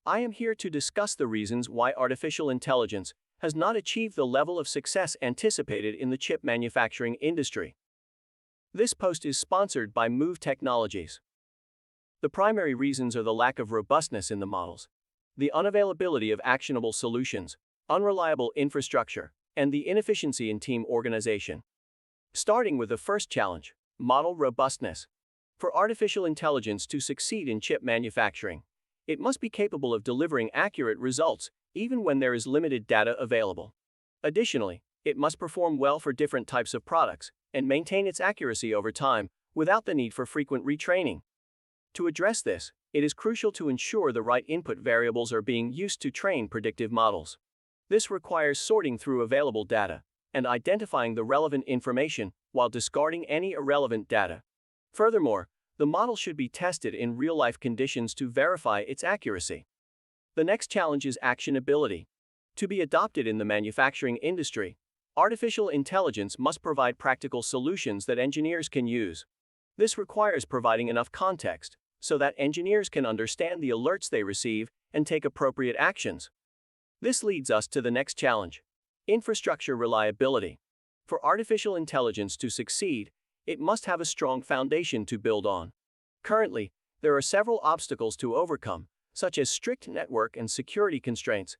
I am here to discuss the reasons why artificial intelligence has not achieved the level of success anticipated in the chip manufacturing industry. This post is sponsored by Move Technologies. The primary reasons are the lack of robustness in the models, the unavailability of actionable solutions, unreliable infrastructure, and the inefficiency in team organization. Starting with the first challenge, model robustness. For artificial intelligence to succeed in chip manufacturing, it must be capable of delivering accurate results, even when there is limited data available. Additionally, it must perform well for different types of products and maintain its accuracy over time without the need for frequent retraining. To address this, it is crucial to ensure the right input variables are being used to train predictive models. This requires sorting through available data and identifying the relevant information while discarding any irrelevant data. Furthermore, the model should be tested in real-life conditions to verify its accuracy. The next challenge is actionability. To be adopted in the manufacturing industry, artificial intelligence must provide practical solutions that engineers can use. This requires providing enough context so that engineers can understand the alerts they receive and take appropriate actions. This leads us to the next challenge: infrastructure reliability. For artificial intelligence to succeed, it must have a strong foundation to build on. Currently, there are several obstacles to overcome, such as strict network and security constraints,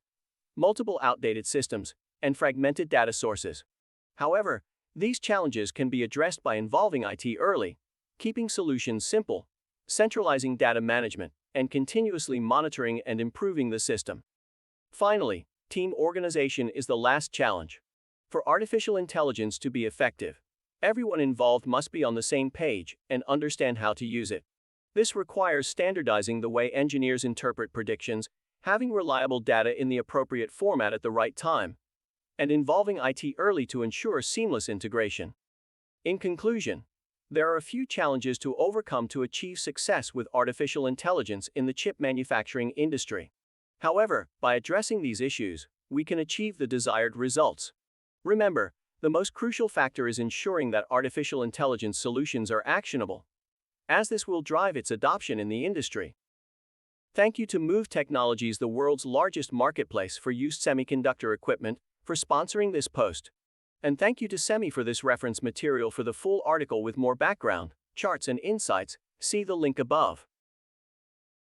multiple outdated systems, and fragmented data sources. However, these challenges can be addressed by involving IT early, keeping solutions simple, centralizing data management, and continuously monitoring and improving the system. Finally, team organization is the last challenge. For artificial intelligence to be effective, everyone involved must be on the same page and understand how to use it. This requires standardizing the way engineers interpret predictions, having reliable data in the appropriate format at the right time, and involving IT early to ensure seamless integration. In conclusion, there are a few challenges to overcome to achieve success with artificial intelligence in the chip manufacturing industry. However, by addressing these issues, we can achieve the desired results. Remember, the most crucial factor is ensuring that artificial intelligence solutions are actionable, as this will drive its adoption in the industry. Thank you to Move Technologies, the world's largest marketplace for used semiconductor equipment, for sponsoring this post. And thank you to Semi for this reference material. For the full article with more background, charts and insights, see the link above.